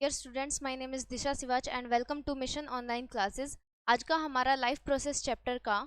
Dear students, my name is Disha Siwach and welcome to mission online classes. आज का हमारा life process chapter का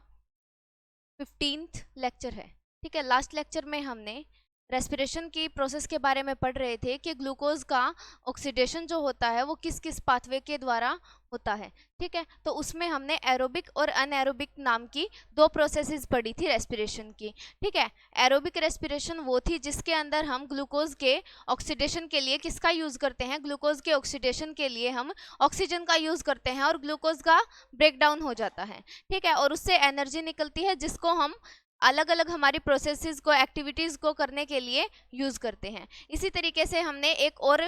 15th lecture है। ठीक है, लास्ट लेक्चर में हमने रेस्पिरेशन की प्रोसेस के बारे में पढ़ रहे थे कि ग्लूकोज का ऑक्सीडेशन जो होता है वो किस किस पाथवे के द्वारा होता है। ठीक है, तो उसमें हमने एरोबिक और अनएरोबिक नाम की दो प्रोसेसेस पढ़ी थी रेस्पिरेशन की। ठीक है, एरोबिक रेस्पिरेशन वो थी जिसके अंदर हम ग्लूकोज के ऑक्सीडेशन के लिए किसका यूज़ करते हैं, ग्लूकोज के ऑक्सीडेशन के लिए हम ऑक्सीजन का यूज़ करते हैं और ग्लूकोज का ब्रेकडाउन हो जाता है। ठीक है, और उससे एनर्जी निकलती है जिसको हम अलग अलग हमारी प्रोसेसेस को, एक्टिविटीज़ को करने के लिए यूज़ करते हैं। इसी तरीके से हमने एक और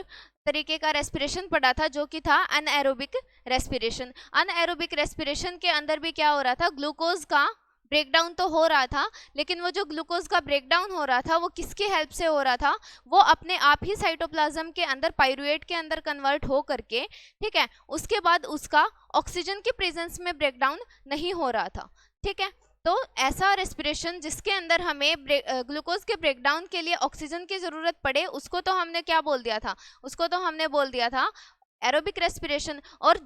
तरीके का रेस्पिरेशन पढ़ा था जो कि था अनएरोबिक रेस्पिरेशन। अनएरोबिक रेस्पिरेशन के अंदर भी क्या हो रहा था, ग्लूकोज का ब्रेकडाउन तो हो रहा था, लेकिन वो जो ग्लूकोज का ब्रेकडाउन हो रहा था वो किसकी हेल्प से हो रहा था, वो अपने आप ही साइटोप्लाज्म के अंदर पाइरूवेट के अंदर कन्वर्ट हो करके, ठीक है, उसके बाद उसका ऑक्सीजन के प्रेजेंस में ब्रेकडाउन नहीं हो रहा था। ठीक है, तो ऐसा रेस्पिरेशन जिसके अंदर हमें ग्लूकोज के ब्रेकडाउन के लिए ऑक्सीजन की ज़रूरत पड़े, उसको तो हमने क्या बोल दिया था, उसको तो हमने बोल दिया था एरोबिक रेस्पिरेशन। और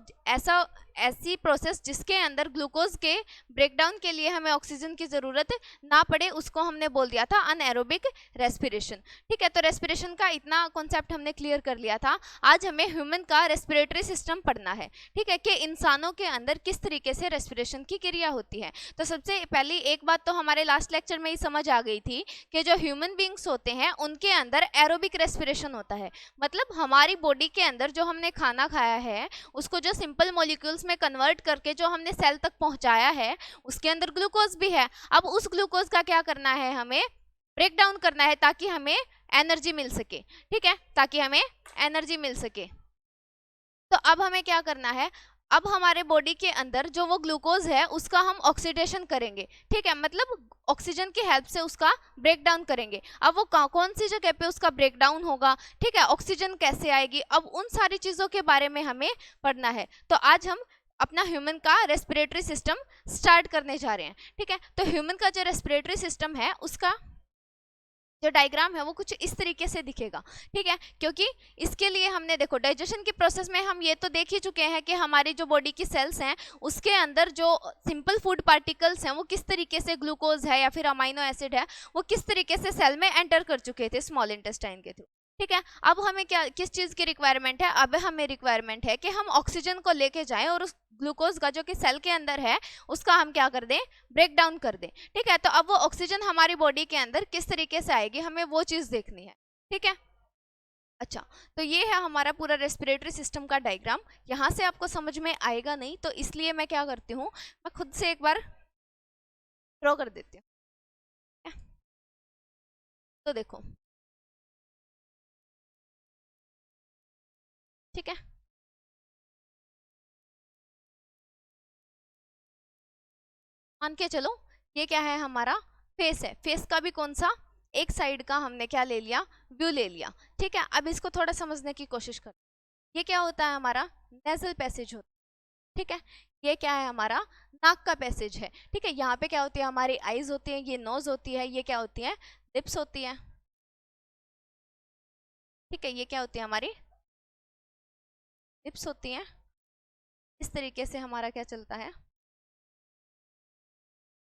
ऐसी प्रोसेस जिसके अंदर ग्लूकोज के ब्रेकडाउन के लिए हमें ऑक्सीजन की ज़रूरत ना पड़े, उसको हमने बोल दिया था अनएरोबिक रेस्पिरेशन। ठीक है, तो रेस्पिरेशन का इतना कॉन्सेप्ट हमने क्लियर कर लिया था। आज हमें ह्यूमन का रेस्पिरेटरी सिस्टम पढ़ना है। ठीक है, कि इंसानों के अंदर किस तरीके से रेस्पिरेशन की क्रिया होती है। तो सबसे पहली एक बात तो हमारे लास्ट लेक्चर में ही समझ आ गई थी कि जो ह्यूमन बींग्स होते हैं उनके अंदर एरोबिक रेस्पिरेशन होता है। मतलब हमारी बॉडी के अंदर जो हमने खाना खाया है उसको जो सिंपल मॉलिक्यूल्स में कन्वर्ट करके जो हमने सेल तक पहुंचाया है, उसके अंदर ग्लूकोज भी है। अब उस ग्लूकोज का क्या करना है, हमें ब्रेक डाउन करना है ताकि हमें एनर्जी मिल सके। ठीक है, ताकि हमें एनर्जी मिल सके। तो अब हमें क्या करना है, अब हमारे बॉडी के अंदर जो वो ग्लूकोज है उसका हम ऑक्सीडेशन करेंगे। ठीक है, मतलब ऑक्सीजन की हेल्प से उसका ब्रेक डाउन करेंगे। अब वो कौन सी जगह पे उसका ब्रेक डाउन होगा, ठीक है, ऑक्सीजन कैसे आएगी, अब उन सारी चीज़ों के बारे में हमें पढ़ना है। तो आज हम अपना ह्यूमन का रेस्पिरेटरी सिस्टम स्टार्ट करने जा रहे हैं। ठीक है, तो ह्यूमन का जो रेस्पिरेटरी सिस्टम है उसका जो डायग्राम है वो कुछ इस तरीके से दिखेगा। ठीक है, क्योंकि इसके लिए हमने देखो डाइजेशन की प्रोसेस में हम ये तो देख ही चुके हैं कि हमारी जो बॉडी की सेल्स हैं उसके अंदर जो सिंपल फूड पार्टिकल्स हैं वो किस तरीके से, ग्लूकोज है या फिर अमाइनो एसिड है, वो किस तरीके से सेल में एंटर कर चुके थे स्मॉल इंटेस्टाइन के थ्रू। ठीक है, अब हमें क्या, किस चीज़ की रिक्वायरमेंट है, अब हमें रिक्वायरमेंट है कि हम ऑक्सीजन को लेके जाएं और उस ग्लूकोज का जो कि सेल के अंदर है उसका हम क्या कर दें, ब्रेक डाउन कर दें। ठीक है, तो अब वो ऑक्सीजन हमारी बॉडी के अंदर किस तरीके से आएगी, हमें वो चीज़ देखनी है। ठीक है, अच्छा, तो ये है हमारा पूरा रेस्पिरेटरी सिस्टम का डायग्राम। यहाँ से आपको समझ में आएगा नहीं, तो इसलिए मैं क्या करती हूँ, मैं खुद से एक बार ड्रॉ कर देती हूँ। तो देखो, ठीक है, मान के चलो ये क्या है, हमारा फेस है। फेस का भी कौन सा, एक साइड का हमने क्या ले लिया, व्यू ले लिया। ठीक है, अब इसको थोड़ा समझने की कोशिश कर। ये क्या होता है, हमारा नेजल पैसेज होता है। ठीक है, ये क्या है, हमारा नाक का पैसेज है। ठीक है, यहाँ पे क्या होती है, हमारी आईज होती है, ये नोज होती है, ये क्या होती है, लिप्स होती है। ठीक है, ये क्या होती है, हमारी लिप्स होती है। इस तरीके से हमारा क्या चलता है।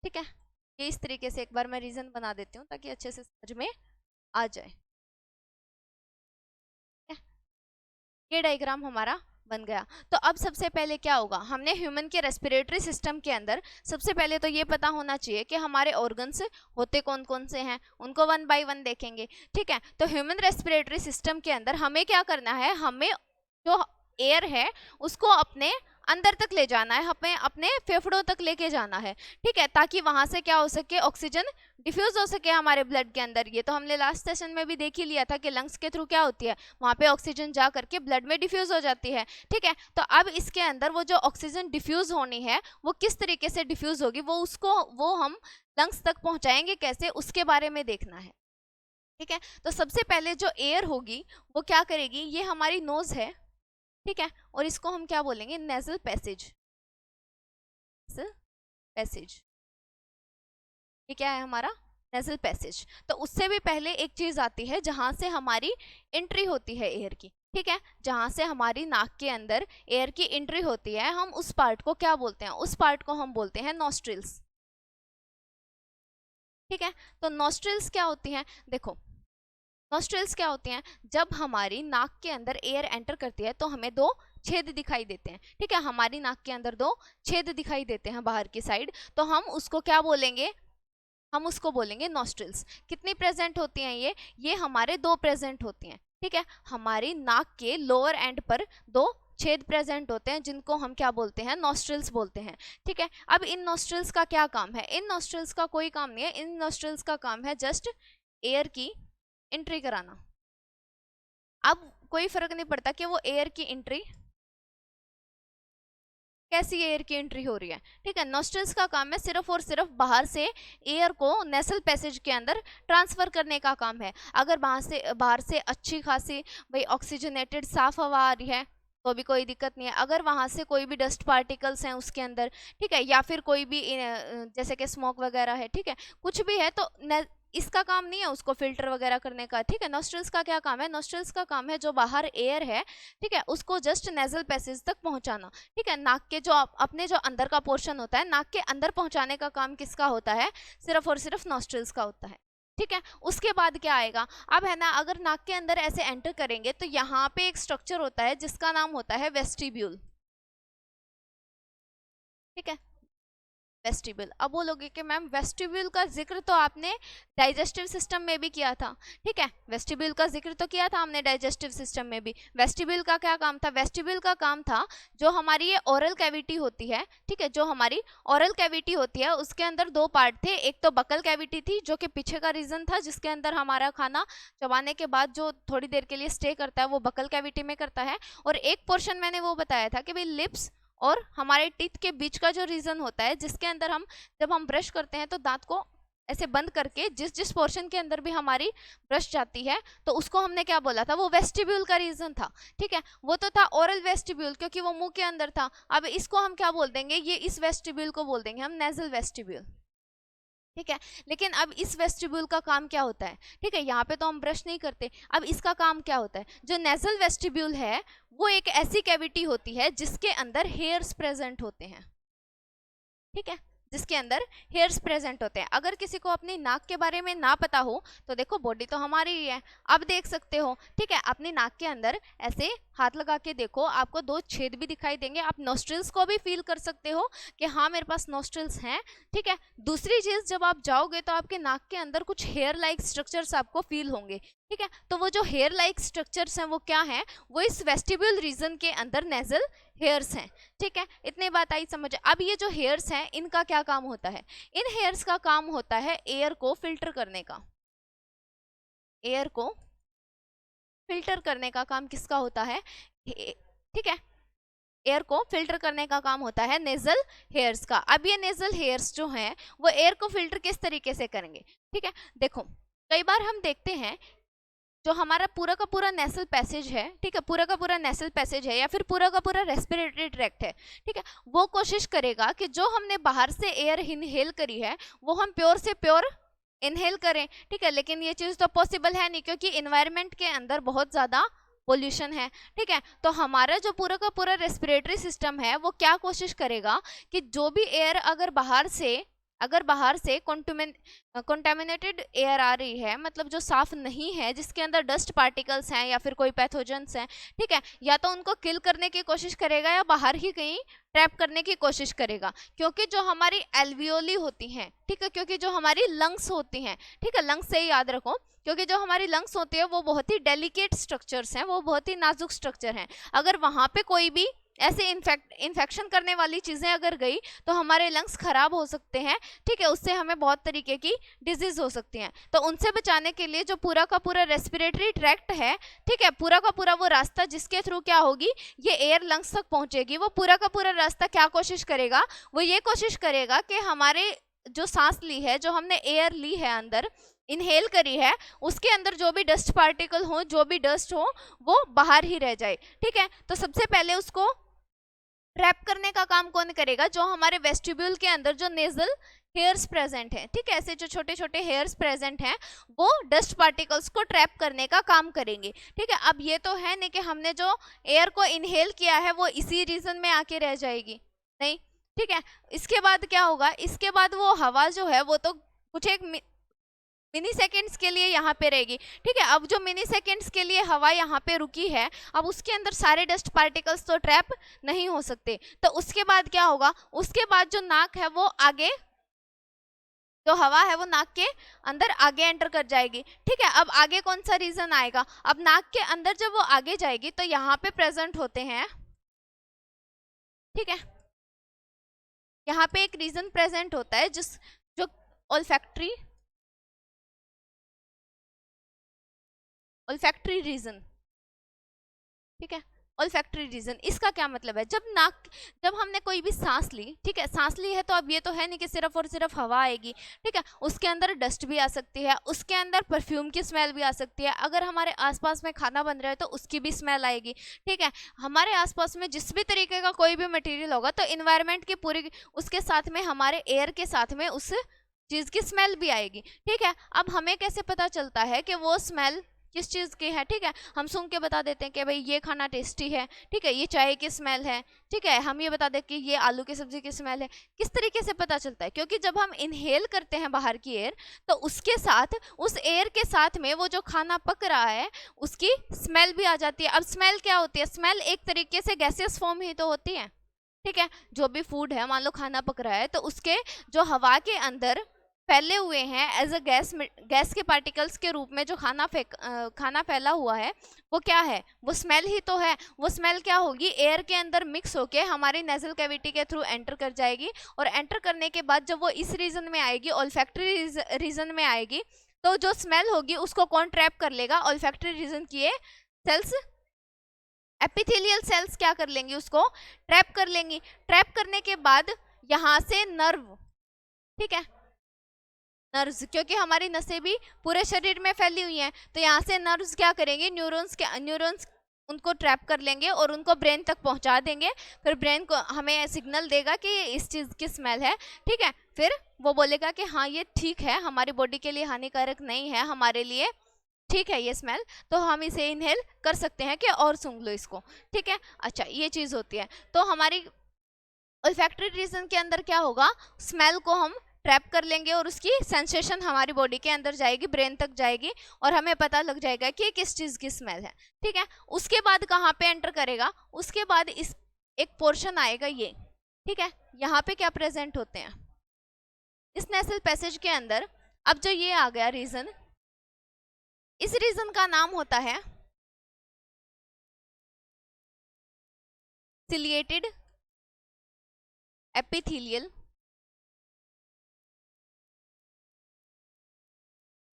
ठीक है, ये इस तरीके से एक बार मैं रीजन बना देती हूँ ताकि अच्छे से समझ में आ जाए। ये डायग्राम हमारा बन गया। तो अब सबसे पहले क्या होगा, हमने ह्यूमन के रेस्पिरेटरी सिस्टम के अंदर सबसे पहले तो ये पता होना चाहिए कि हमारे ऑर्गन्स होते कौन कौन से हैं, उनको वन बाय वन देखेंगे। ठीक है, तो ह्यूमन रेस्पिरेटरी सिस्टम के अंदर हमें क्या करना है, हमें जो एयर है उसको अपने अंदर तक ले जाना है, हमें अपने फेफड़ों तक लेके जाना है। ठीक है, ताकि वहां से क्या हो सके, ऑक्सीजन डिफ्यूज हो सके हमारे ब्लड के अंदर। ये तो हमने लास्ट सेशन में भी देख ही लिया था कि लंग्स के थ्रू क्या होती है, वहां पे ऑक्सीजन जा करके ब्लड में डिफ्यूज हो जाती है। ठीक है, तो अब इसके अंदर वो जो ऑक्सीजन डिफ्यूज होनी है वो किस तरीके से डिफ्यूज होगी, वो हम लंग्स तक पहुंचाएंगे कैसे, उसके बारे में देखना है। ठीक है, तो सबसे पहले जो एयर होगी वो क्या करेगी, ये हमारी नोज है। ठीक है, और इसको हम क्या बोलेंगे, नेजल पैसेज। पैसेज, ये क्या है हमारा नेजल पैसेज। तो उससे भी पहले एक चीज आती है जहां से हमारी एंट्री होती है एयर की, ठीक है, जहां से हमारी नाक के अंदर एयर की एंट्री होती है, हम उस पार्ट को क्या बोलते हैं, उस पार्ट को हम बोलते हैं नॉस्ट्रिल्स, ठीक है। तो नॉस्ट्रिल्स क्या होती हैं, देखो नॉस्ट्रिल्स क्या होती हैं, जब हमारी नाक के अंदर एयर एंटर करती है तो हमें दो छेद दिखाई देते हैं, ठीक है, हमारी नाक के अंदर दो छेद दिखाई देते हैं बाहर की साइड, तो हम उसको क्या बोलेंगे, हम उसको बोलेंगे नॉस्ट्रिल्स। कितनी प्रेजेंट होती हैं ये हमारे दो प्रेजेंट होती हैं, ठीक है, हमारी नाक के लोअर एंड पर दो छेद प्रेजेंट होते हैं जिनको हम क्या बोलते हैं, नॉस्ट्रिल्स बोलते हैं, ठीक है। अब इन नॉस्ट्रिल्स का क्या काम है, इन नॉस्ट्रिल्स का कोई काम नहीं है, इन नॉस्ट्रिल्स का काम है जस्ट एयर की एंट्री कराना। अब कोई फर्क नहीं पड़ता कि वो एयर की एंट्री कैसी एयर की एंट्री हो रही है, ठीक है, नॉस्ट्रिल्स का काम है सिर्फ और सिर्फ बाहर से एयर को नेसल पैसेज के अंदर ट्रांसफर करने का काम है। अगर बाहर से अच्छी खासी भाई ऑक्सीजनेटेड साफ हवा आ रही है तो भी कोई दिक्कत नहीं है, अगर वहां से कोई भी डस्ट पार्टिकल्स हैं उसके अंदर, ठीक है, या फिर कोई भी जैसे कि स्मोक वगैरह है, ठीक है, कुछ भी है, तो इसका काम नहीं है उसको फिल्टर वगैरह करने का, ठीक है। नॉस्ट्रिल्स का क्या काम है, नॉस्ट्रिल्स का काम है जो बाहर एयर है, ठीक है, उसको जस्ट नेजल पैसेज तक पहुंचाना, ठीक है, नाक के जो अपने जो अंदर का पोर्शन होता है, नाक के अंदर पहुंचाने का काम किसका होता है, सिर्फ और सिर्फ नॉस्ट्रिल्स का होता है, ठीक है। उसके बाद क्या आएगा, अब है ना, अगर नाक के अंदर ऐसे एंटर करेंगे तो यहाँ पे एक स्ट्रक्चर होता है जिसका नाम होता है वेस्टिब्यूल, ठीक है, वेस्टिब्यूल। अब बोलोगे कि मैम वेस्टिब्यूल का जिक्र तो आपने डाइजेस्टिव सिस्टम में भी किया था, ठीक है, वेस्टिब्यूल का जिक्र तो किया था हमने डाइजेस्टिव सिस्टम में भी। वेस्टिब्यूल का क्या काम था, वेस्टिब्यूल का काम था जो हमारी ये ओरल कैविटी होती है, ठीक है, जो हमारी ओरल कैविटी होती है उसके अंदर दो पार्ट थे, एक तो बकल कैविटी थी जो कि पीछे का रीजन था जिसके अंदर हमारा खाना चबाने के बाद जो थोड़ी देर के लिए स्टे करता है वो बकल कैविटी में करता है, और एक पोर्शन मैंने वो बताया था कि भाई लिप्स और हमारे टीथ के बीच का जो रीजन होता है जिसके अंदर हम जब हम ब्रश करते हैं तो दांत को ऐसे बंद करके जिस जिस पोर्शन के अंदर भी हमारी ब्रश जाती है तो उसको हमने क्या बोला था, वो वेस्टिब्यूल का रीजन था, ठीक है, वो तो था ओरल वेस्टिब्यूल क्योंकि वो मुंह के अंदर था। अब इसको हम क्या बोल देंगे, ये इस वेस्टिब्यूल को बोल देंगे हम नेजल वेस्टिब्यूल, ठीक है। लेकिन अब इस वेस्टिब्यूल का काम क्या होता है, ठीक है, यहाँ पे तो हम ब्रश नहीं करते, अब इसका काम क्या होता है, जो नेजल वेस्टिब्यूल है वो एक ऐसी कैविटी होती है जिसके अंदर हेयर्स प्रेजेंट होते हैं, ठीक है, जिसके अंदर हेयर्स प्रेजेंट होते हैं। अगर किसी को अपनी नाक के बारे में ना पता हो तो देखो बॉडी तो हमारी ही है, अब देख सकते हो, ठीक है, अपनी नाक के अंदर ऐसे हाथ लगा के देखो, आपको दो छेद भी दिखाई देंगे, आप नॉस्ट्रिल्स को भी फील कर सकते हो कि हाँ मेरे पास नॉस्ट्रिल्स हैं, ठीक है। दूसरी चीज, जब आप जाओगे तो आपके नाक के अंदर कुछ हेयर लाइक स्ट्रक्चर्स आपको फील होंगे, ठीक है, तो वो जो हेयर लाइक स्ट्रक्चर्स हैं वो क्या हैं, वो इस वेस्टिब्यूल रीजन के अंदर नेजल हेयर्स हैं, ठीक है, इतनी बात आई समझ। अब ये जो हेयर्स हैं इनका क्या काम होता है, इन हेयर्स का काम होता है एयर को फिल्टर करने का, एयर को फिल्टर करने का काम किसका होता है, ठीक है, एयर को फिल्टर करने का काम होता है नेजल हेयर्स का। अब ये नेजल हेयर्स जो हैं वो एयर को फिल्टर किस तरीके से करेंगे, ठीक है, देखो कई बार हम देखते हैं जो हमारा पूरा का पूरा नेसल पैसेज है, ठीक है, पूरा का पूरा नेसल पैसेज है या फिर पूरा का पूरा रेस्पिरेटरी ट्रैक्ट है, ठीक है, वो कोशिश करेगा कि जो हमने बाहर से एयर इनहेल करी है वो हम प्योर से प्योर इनहेल करें, ठीक है, लेकिन ये चीज़ तो पॉसिबल है नहीं क्योंकि इन्वायरमेंट के अंदर बहुत ज़्यादा पोल्यूशन है, ठीक है। तो हमारा जो पूरा का पूरा रेस्पिरेटरी सिस्टम है वो क्या कोशिश करेगा कि जो भी एयर अगर बाहर से कॉन्टेमिनेटेड एयर आ रही है, मतलब जो साफ नहीं है, जिसके अंदर डस्ट पार्टिकल्स हैं या फिर कोई पैथोजेंस हैं, ठीक है, या तो उनको किल करने की कोशिश करेगा या बाहर ही कहीं ट्रैप करने की कोशिश करेगा, क्योंकि जो हमारी एल्वियोली होती हैं, ठीक है, क्योंकि जो हमारी लंग्स होती हैं, ठीक है, लंग्स से ही याद रखो, क्योंकि जो हमारी लंग्स होती है वो बहुत ही डेलिकेट स्ट्रक्चर्स हैं, वो बहुत ही नाजुक स्ट्रक्चर हैं, अगर वहाँ पे कोई भी ऐसे इन्फेक्शन करने वाली चीज़ें अगर गई तो हमारे लंग्स खराब हो सकते हैं, ठीक है, उससे हमें बहुत तरीके की डिजीज हो सकती हैं। तो उनसे बचाने के लिए जो पूरा का पूरा रेस्पिरेटरी ट्रैक्ट है, ठीक है, पूरा का पूरा वो रास्ता जिसके थ्रू क्या होगी ये एयर लंग्स तक पहुंचेगी, वो पूरा का पूरा रास्ता क्या कोशिश करेगा, वो ये कोशिश करेगा कि हमारे जो सांस ली है, जो हमने एयर ली है अंदर इनहेल करी है, उसके अंदर जो भी डस्ट पार्टिकल हो, जो भी डस्ट हो वो बाहर ही रह जाए, ठीक है। तो सबसे पहले उसको ट्रैप करने का काम कौन करेगा, जो हमारे वेस्टिब्यूल के अंदर जो नेजल हेयर्स प्रेजेंट हैं, ठीक है, ऐसे जो छोटे छोटे हेयर्स प्रेजेंट हैं वो डस्ट पार्टिकल्स को ट्रैप करने का काम करेंगे, ठीक है। अब ये तो है नहीं कि हमने जो एयर को इनहेल किया है वो इसी रीजन में आके रह जाएगी, नहीं, ठीक है। इसके बाद क्या होगा, इसके बाद वो हवा जो है वो तो कुछ एक मिनी सेकेंड्स के लिए यहाँ पे रहेगी, ठीक है। अब जो मिनी सेकेंड्स के लिए हवा यहाँ पे रुकी है, अब उसके अंदर सारे डस्ट पार्टिकल्स तो ट्रैप नहीं हो सकते, तो उसके बाद क्या होगा, उसके बाद जो नाक है वो आगे, जो हवा है वो नाक के अंदर आगे एंटर कर जाएगी, ठीक है। अब आगे कौन सा रीजन आएगा, अब नाक के अंदर जब वो आगे जाएगी तो यहाँ पे प्रेजेंट होते हैं, ठीक है, यहाँ पे एक रीजन प्रेजेंट होता है जिस जो ओल्फैक्टरी रीजन, ठीक है, ओल्फैक्टरी रीजन। इसका क्या मतलब है, जब हमने कोई भी सांस ली, ठीक है, सांस ली है तो अब ये तो है नहीं कि सिर्फ और सिर्फ हवा आएगी, ठीक है, उसके अंदर डस्ट भी आ सकती है, उसके अंदर परफ्यूम की स्मेल भी आ सकती है, अगर हमारे आसपास में खाना बन रहा है तो उसकी भी स्मेल आएगी, ठीक है। हमारे आसपास में जिस भी तरीके का कोई भी मटेरियल होगा तो इन्वायरमेंट की पूरी उसके साथ में हमारे एयर के साथ में उस चीज़ की स्मेल भी आएगी, ठीक है। अब हमें कैसे पता चलता है कि वो स्मेल किस चीज़ की है, ठीक है, हम सूंघ के बता देते हैं कि भाई ये खाना टेस्टी है, ठीक है, ये चाय की स्मेल है, ठीक है, हम ये बता दें कि ये आलू की सब्जी की स्मेल है। किस तरीके से पता चलता है, क्योंकि जब हम इनहेल करते हैं बाहर की एयर तो उसके साथ उस एयर के साथ में वो जो खाना पक रहा है उसकी स्मेल भी आ जाती है। अब स्मेल क्या होती है, स्मेल एक तरीके से गैसियस फॉर्म ही तो होती है, ठीक है। जो भी फूड है, मान लो खाना पक रहा है तो उसके जो हवा के अंदर फैले हुए हैं एज अ गैस के पार्टिकल्स के रूप में जो खाना फैला हुआ है वो क्या है, वो स्मेल ही तो है। वो स्मेल क्या होगी, एयर के अंदर मिक्स होके हमारी नेजल कैविटी के थ्रू एंटर कर जाएगी, और एंटर करने के बाद जब वो इस रीजन में आएगी, ओल्फैक्टरी रीजन में आएगी, तो जो स्मेल होगी उसको कौन ट्रैप कर लेगा, ओल्फैक्टरी रीजन की सेल्स, एपिथेलियल सेल्स क्या कर लेंगी, उसको ट्रैप कर लेंगी। ट्रैप करने के बाद यहाँ से नर्व, ठीक है, नर्व्स, क्योंकि हमारी नसें भी पूरे शरीर में फैली हुई हैं, तो यहाँ से नर्व्स क्या करेंगे, न्यूरॉन्स उनको ट्रैप कर लेंगे और उनको ब्रेन तक पहुँचा देंगे, फिर ब्रेन को हमें सिग्नल देगा कि इस चीज़ की स्मेल है, ठीक है, फिर वो बोलेगा कि हाँ ये ठीक है, हमारी बॉडी के लिए हानिकारक नहीं है, हमारे लिए ठीक है ये स्मेल, तो हम इसे इनहेल कर सकते हैं कि और सूंघ लो इसको, ठीक है। अच्छा, ये चीज़ होती है। तो हमारी ओल्फैक्टरी रीजन के अंदर क्या होगा, स्मेल को हम ट्रैप कर लेंगे और उसकी सेंसेशन हमारी बॉडी के अंदर जाएगी, ब्रेन तक जाएगी, और हमें पता लग जाएगा कि किस चीज़ की स्मेल है, ठीक है। उसके बाद कहाँ पे एंटर करेगा, उसके बाद इस एक पोर्शन आएगा ये, ठीक है, यहाँ पे क्या प्रेजेंट होते हैं इस नेसल पैसेज के अंदर। अब जो ये आ गया रीजन, इस रीजन का नाम होता है ciliated epithelial,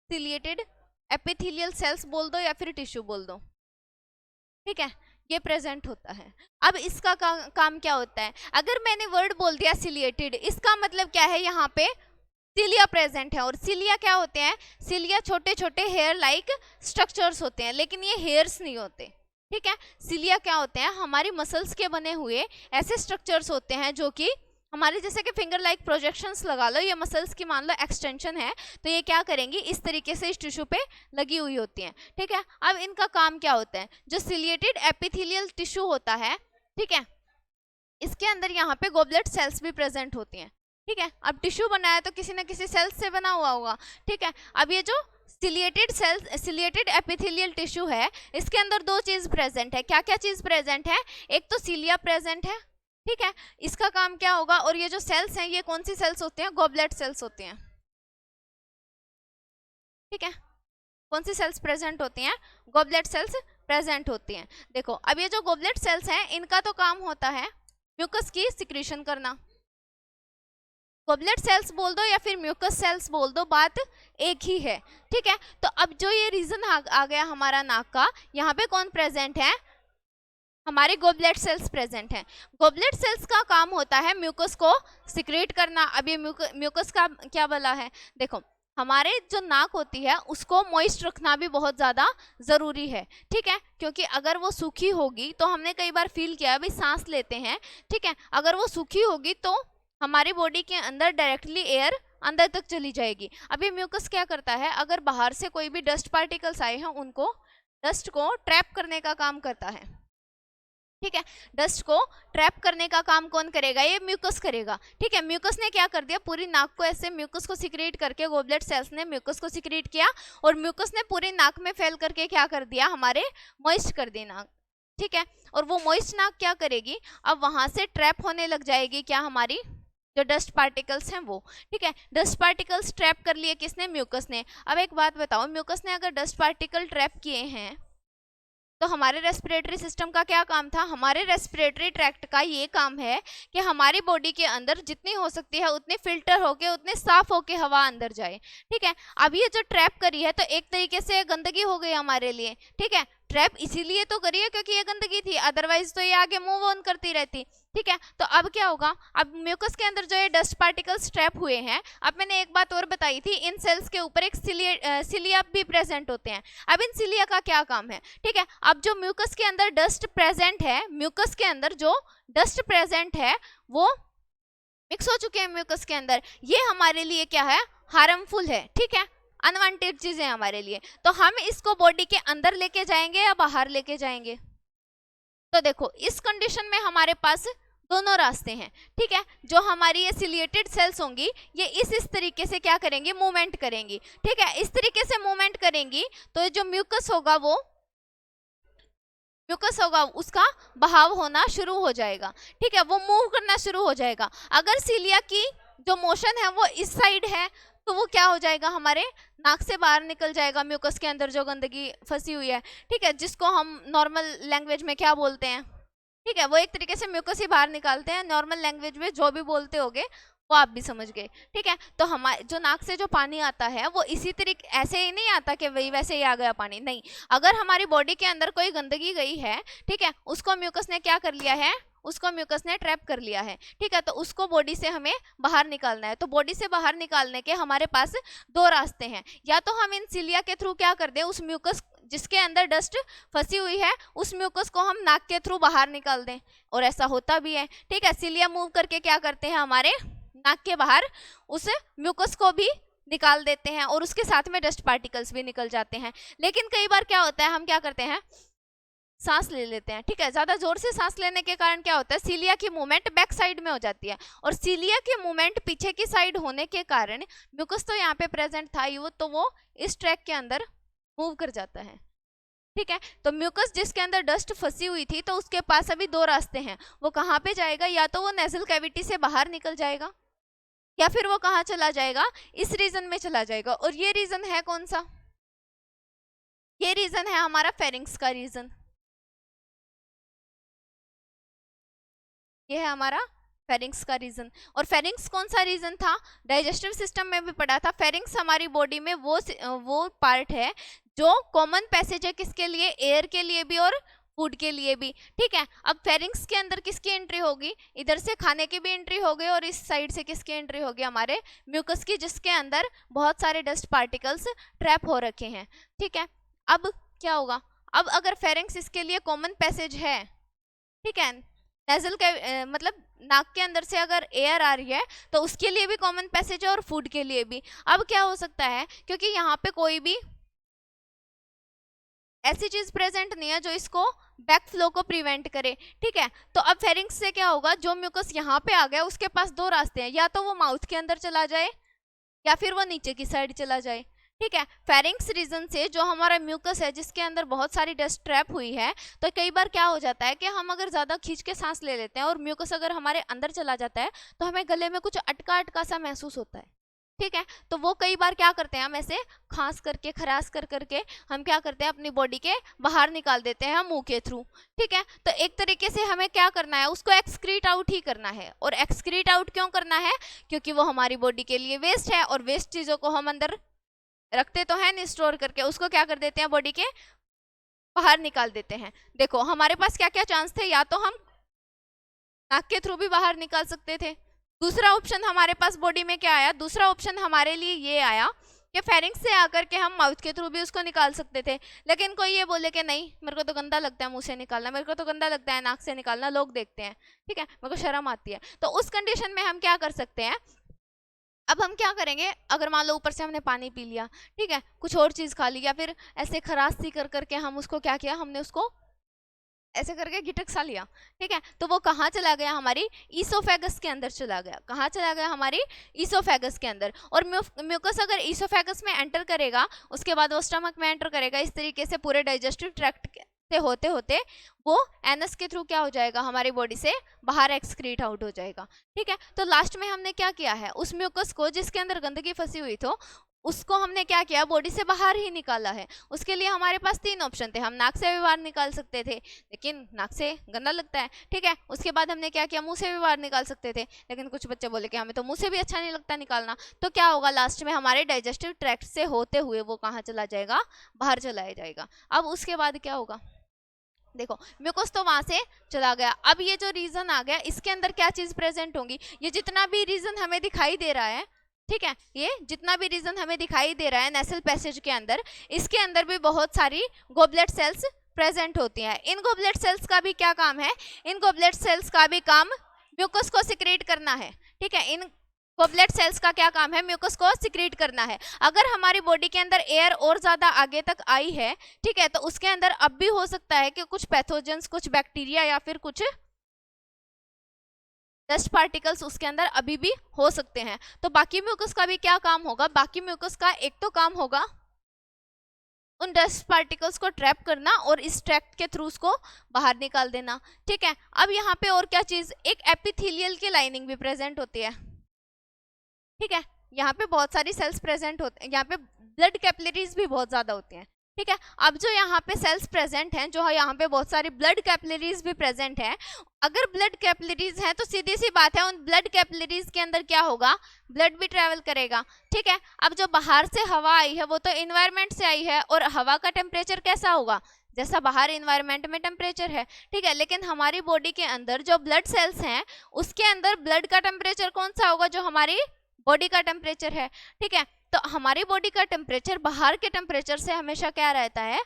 ciliated epithelial cells बोल दो या फिर टिश्यू बोल दो, ठीक है, ये प्रेजेंट होता है। अब इसका काम क्या होता है, अगर मैंने वर्ड बोल दिया सिलिएटेड, इसका मतलब क्या है, यहाँ पे सिलिया प्रेजेंट है, और सिलिया क्या होते हैं, सिलिया छोटे छोटे हेयर लाइक स्ट्रक्चर्स होते हैं, लेकिन ये हेयर्स नहीं होते, ठीक है। सिलिया क्या होते हैं, हमारी मसल्स के बने हुए ऐसे स्ट्रक्चर्स होते हैं जो कि हमारे जैसे कि फिंगर लाइक प्रोजेक्शंस लगा लो, ये मसल्स की मान लो एक्सटेंशन है, तो ये क्या करेंगी, इस तरीके से इस टिश्यू पे लगी हुई होती हैं, ठीक है। अब इनका काम क्या होता है, जो सिलिएटेड एपिथेलियल टिश्यू होता है, ठीक है, इसके अंदर यहाँ पे गोबलेट सेल्स भी प्रेजेंट होती हैं, ठीक है। अब टिश्यू बनाया तो किसी न किसी सेल्स से बना हुआ होगा, ठीक है। अब ये जो सिलिएटेड एपिथेलियल टिश्यू है, इसके अंदर दो चीज प्रेजेंट है, क्या क्या चीज प्रेजेंट है, एक तो सिलिया प्रेजेंट है, ठीक है, इसका काम क्या होगा, और ये जो सेल्स हैं ये कौन सी सेल्स होते हैं, गोबलेट सेल्स होते हैं, ठीक है। कौन सी सेल्स प्रेजेंट होती हैं, गोबलेट सेल्स प्रेजेंट होती हैं। देखो, अब ये जो गोबलेट सेल्स हैं इनका तो काम होता है म्यूकस की सिक्रीशन करना, गोबलेट सेल्स बोल दो या फिर म्यूकस सेल्स बोल दो, बात एक ही है, ठीक है। तो अब जो ये रीजन आ गया हमारा नाक का, यहाँ पे कौन प्रेजेंट है, हमारे गोबलेट सेल्स प्रेजेंट हैं। गोबलेट सेल्स का काम होता है म्यूकस को सिक्रेट करना। अब ये म्यूकस का क्या बला है, देखो, हमारे जो नाक होती है उसको मॉइस्ट रखना भी बहुत ज़्यादा ज़रूरी है, ठीक है, क्योंकि अगर वो सूखी होगी तो हमने कई बार फील किया भाई सांस लेते हैं, ठीक है, अगर वो सूखी होगी तो हमारी बॉडी के अंदर डायरेक्टली एयर अंदर तक चली जाएगी। अब ये म्यूकस क्या करता है, अगर बाहर से कोई भी डस्ट पार्टिकल्स आए हैं उनको, डस्ट को ट्रैप करने का काम करता है। ठीक है, डस्ट को ट्रैप करने का काम कौन करेगा, ये म्यूकस करेगा। ठीक है, म्यूकस ने क्या कर दिया, पूरी नाक को ऐसे म्यूकस को सिक्रीट करके, गोबलेट सेल्स ने म्यूकस को सिक्रीट किया और म्यूकस ने पूरी नाक में फैल करके क्या कर दिया, हमारे मॉइस्ट कर दी नाक। ठीक है, और वो मॉइस्ट नाक क्या करेगी, अब वहां से ट्रैप होने लग जाएगी क्या, हमारी जो डस्ट पार्टिकल्स हैं वो। ठीक है, डस्ट पार्टिकल्स ट्रैप कर लिए किसने, म्यूकस ने। अब एक बात बताओ, म्यूकस ने अगर डस्ट पार्टिकल ट्रैप किए हैं तो हमारे रेस्पिरेटरी सिस्टम का क्या काम था, हमारे रेस्पिरेटरी ट्रैक्ट का ये काम है कि हमारी बॉडी के अंदर जितनी हो सकती है उतनी फिल्टर होके, उतने साफ होके हवा अंदर जाए। ठीक है, अब ये जो ट्रैप करी है तो एक तरीके से गंदगी हो गई हमारे लिए। ठीक है, ट्रैप इसीलिए तो करी है क्योंकि ये गंदगी थी, अदरवाइज तो ये आगे मूव ऑन करती रहती। ठीक है, तो अब क्या होगा, अब म्यूकस के अंदर जो ये डस्ट पार्टिकल्स ट्रैप हुए हैं, अब मैंने एक बात और बताई थी, इन सेल्स के ऊपर एक सिलिया भी प्रेजेंट होते हैं। अब इन सिलिया का क्या काम है, ठीक है, अब जो म्यूकस के अंदर डस्ट प्रेजेंट है, म्यूकस के अंदर जो डस्ट प्रेजेंट है वो मिक्स हो चुके हैं म्यूकस के अंदर, ये हमारे लिए क्या है, हार्मफुल है। ठीक है, अनवांटेड चीजें हमारे लिए, तो हम इसको बॉडी के अंदर लेके जाएंगे या बाहर लेके जाएंगे। तो देखो इस कंडीशन में हमारे पास दोनों रास्ते हैं। ठीक है, जो हमारी ये सिलिएटेड सेल्स होंगी ये इस तरीके से क्या करेंगी, मूवमेंट करेंगी। ठीक है, इस तरीके से मूवमेंट करेंगी तो जो म्यूकस होगा वो उसका बहाव होना शुरू हो जाएगा। ठीक है, वो मूव करना शुरू हो जाएगा। अगर सिलिया की जो मोशन है वो इस साइड है तो वो क्या हो जाएगा, हमारे नाक से बाहर निकल जाएगा म्यूकस के अंदर जो गंदगी फंसी हुई है। ठीक है, जिसको हम नॉर्मल लैंग्वेज में क्या बोलते हैं, ठीक है, वो एक तरीके से म्यूकस ही बाहर निकालते हैं। नॉर्मल लैंग्वेज में जो भी बोलते होगे वो आप भी समझ गए। ठीक है, तो हमारे जो नाक से जो पानी आता है वो इसी तरीके ऐसे ही नहीं आता कि वही वैसे ही आ गया पानी, नहीं। अगर हमारी बॉडी के अंदर कोई गंदगी गई है, ठीक है, उसको म्यूकस ने क्या कर लिया है, उसको म्यूकस ने ट्रैप कर लिया है। ठीक है, तो उसको बॉडी से हमें बाहर निकालना है। तो बॉडी से बाहर निकालने के हमारे पास दो रास्ते हैं, या तो हम इन सिलिया के थ्रू क्या कर दें, उस म्यूकस जिसके अंदर डस्ट फंसी हुई है उस म्यूकस को हम नाक के थ्रू बाहर निकाल दें, और ऐसा होता भी है। ठीक है, सिलिया मूव करके क्या करते हैं, हमारे नाक के बाहर उस म्यूकस को भी निकाल देते हैं और उसके साथ में डस्ट पार्टिकल्स भी निकल जाते हैं। लेकिन कई बार क्या होता है, हम क्या करते हैं, सांस ले लेते हैं। ठीक है, ज्यादा जोर से सांस लेने के कारण क्या होता है, सिलिया की मूवमेंट बैक साइड में हो जाती है, और सिलिया की मूवमेंट पीछे की साइड होने के कारण म्यूकस तो यहाँ पे प्रेजेंट था ही, वो तो वो इस ट्रैक के अंदर मूव कर जाता है। ठीक है, तो म्यूकस जिसके अंदर डस्ट फंसी हुई थी तो उसके पास अभी दो रास्ते हैं, वो कहाँ पे जाएगा, या तो वो नेजल कैविटी से बाहर निकल जाएगा या फिर वो कहाँ चला जाएगा, इस रीजन में चला जाएगा। और ये रीजन है कौन सा, ये रीजन है हमारा फेरिंग्स का रीजन, ये है हमारा फेरिंग्स का रीजन। और फेरिंग्स कौन सा रीजन था, डाइजेस्टिव सिस्टम में भी पढ़ा था। फेरिंग्स हमारी बॉडी में वो पार्ट है जो कॉमन पैसेज है किसके लिए, एयर के लिए भी और फूड के लिए भी। ठीक है, अब फेरिंग्स के अंदर किसकी एंट्री होगी, इधर से खाने की भी एंट्री हो गई और इस साइड से किसकी एंट्री होगी, हमारे म्यूकस की, जिसके अंदर बहुत सारे डस्ट पार्टिकल्स ट्रैप हो रखे हैं। ठीक है, अब क्या होगा, अब अगर फेरिंग्स इसके लिए कॉमन पैसेज है, ठीक है, नेजल के मतलब नाक के अंदर से अगर एयर आ रही है तो उसके लिए भी कॉमन पैसेज है और फूड के लिए भी। अब क्या हो सकता है, क्योंकि यहाँ पे कोई भी ऐसी चीज प्रेजेंट नहीं है जो इसको बैक फ्लो को प्रिवेंट करे। ठीक है, तो अब फेरिंग्स से क्या होगा, जो म्यूकस यहाँ पे आ गया उसके पास दो रास्ते हैं, या तो वो माउथ के अंदर चला जाए या फिर वो नीचे की साइड चला जाए। ठीक है, फेरिंग्स रीजन से जो हमारा म्यूकस है जिसके अंदर बहुत सारी डस्ट ट्रैप हुई है, तो कई बार क्या हो जाता है कि हम अगर ज़्यादा खींच के सांस ले लेते हैं और म्यूकस अगर हमारे अंदर चला जाता है तो हमें गले में कुछ अटका अटका सा महसूस होता है। ठीक है, तो वो कई बार क्या करते हैं, हम ऐसे खांस करके खराश कर करके हम क्या करते हैं, अपनी बॉडी के बाहर निकाल देते हैं मुंह के थ्रू। ठीक है, तो एक तरीके से हमें क्या करना है, उसको एक्सक्रीट आउट ही करना है। और एक्सक्रीट आउट क्यों करना है, क्योंकि वो हमारी बॉडी के लिए वेस्ट है, और वेस्ट चीज़ों को हम अंदर रखते तो है नहीं स्टोर करके, उसको क्या कर देते हैं, बॉडी के बाहर निकाल देते हैं। देखो हमारे पास क्या क्या चांस थे, या तो हम नाक के थ्रू भी बाहर निकाल सकते थे, दूसरा ऑप्शन हमारे पास बॉडी में क्या आया, दूसरा ऑप्शन हमारे लिए ये आया कि फेरिंग्स से आकर के हम माउथ के थ्रू भी उसको निकाल सकते थे। लेकिन कोई ये बोले कि नहीं, मेरे को तो गंदा लगता है मुंह से निकालना, मेरे को तो गंदा लगता है नाक से निकालना, लोग देखते हैं, ठीक है, मेरे को शर्म आती है। तो उस कंडीशन में हम क्या कर सकते हैं, अब हम क्या करेंगे, अगर मान लो ऊपर से हमने पानी पी लिया, ठीक है, कुछ और चीज खा ली, या फिर ऐसे खराश सी कर करके हम उसको क्या किया, हमने उसको ऐसे करके गिटक सा लिया, ठीक है, तो वो कहाँ चला गया, हमारी ईसोफेगस के अंदर चला गया। कहाँ चला गया, हमारी ईसोफेगस के अंदर। और म्यूकस अगर ईसोफेगस में एंटर करेगा, उसके बाद वो स्टमक में एंटर करेगा, इस तरीके से पूरे डाइजेस्टिव ट्रैक्ट से होते होते वो एनस के थ्रू क्या हो जाएगा, हमारी बॉडी से बाहर एक्सक्रीट आउट हो जाएगा, ठीक है। तो लास्ट में हमने क्या किया है, उस म्यूकस को जिसके अंदर गंदगी फंसी हुई थी उसको हमने क्या किया, बॉडी से बाहर ही निकाला है। उसके लिए हमारे पास 3 ऑप्शन थे। हम नाक से भी बाहर निकाल सकते थे, लेकिन नाक से गंदा लगता है, ठीक है। उसके बाद हमने क्या किया, मुंह से भी बाहर निकाल सकते थे, लेकिन कुछ बच्चे बोले कि हमें तो मुंह से भी अच्छा नहीं लगता निकालना। तो क्या होगा, लास्ट में हमारे डाइजेस्टिव ट्रैक्ट से होते हुए वो कहाँ चला जाएगा, बाहर चलाया जाएगा। अब उसके बाद क्या होगा, देखो म्यूकस तो वहां से चला गया। अब ये जो रीजन आ गया, इसके अंदर क्या चीज प्रेजेंट होंगी, ये जितना भी रीजन हमें दिखाई दे रहा है, ठीक है, ये जितना भी रीजन हमें दिखाई दे रहा है नेसल पैसेज के अंदर, इसके अंदर भी बहुत सारी गोबलेट सेल्स प्रेजेंट होती हैं। इन गोबलेट सेल्स का भी क्या काम है, इन गोबलेट सेल्स का भी काम म्यूकस को सिक्रेट करना है, ठीक है। इन गोबलेट सेल्स का क्या काम है, म्यूकस को सिक्रेट करना है। अगर हमारी बॉडी के अंदर एयर और ज्यादा आगे तक आई है, ठीक है, तो उसके अंदर अब भी हो सकता है कि कुछ पैथोजेंस, कुछ बैक्टीरिया या फिर कुछ डस्ट पार्टिकल्स उसके अंदर अभी भी हो सकते हैं। तो बाकी म्यूकस का भी क्या काम होगा, बाकी म्यूकस का एक तो काम होगा उन डस्ट पार्टिकल्स को ट्रैप करना और इस ट्रैक्ट के थ्रू उसको बाहर निकाल देना, ठीक है। अब यहाँ पे और क्या चीज, एक एपिथेलियल की लाइनिंग भी प्रेजेंट होती है, ठीक है। यहाँ पे बहुत सारी सेल्स प्रेजेंट होते हैं, यहाँ पे ब्लड कैपिलरीज भी बहुत ज्यादा होती हैं, ठीक है। अब जो यहाँ पे सेल्स प्रेजेंट हैं, जो यहाँ पे बहुत सारी ब्लड कैपिलरीज भी प्रेजेंट हैं, अगर ब्लड कैपिलरीज हैं तो सीधी सी बात है उन ब्लड कैपिलरीज के अंदर क्या होगा, ब्लड भी ट्रेवल करेगा, ठीक है। अब जो बाहर से हवा आई है वो तो इन्वायरमेंट से आई है, और हवा का टेम्परेचर कैसा होगा, जैसा बाहर इन्वायरमेंट में टेम्परेचर है, ठीक है। लेकिन हमारी बॉडी के अंदर जो ब्लड सेल्स हैं उसके अंदर ब्लड का टेम्परेचर कौन सा होगा, जो हमारी बॉडी का टेम्परेचर है, ठीक है। तो हमारी बॉडी का टेम्परेचर बाहर के टेम्परेचर से हमेशा क्या रहता है,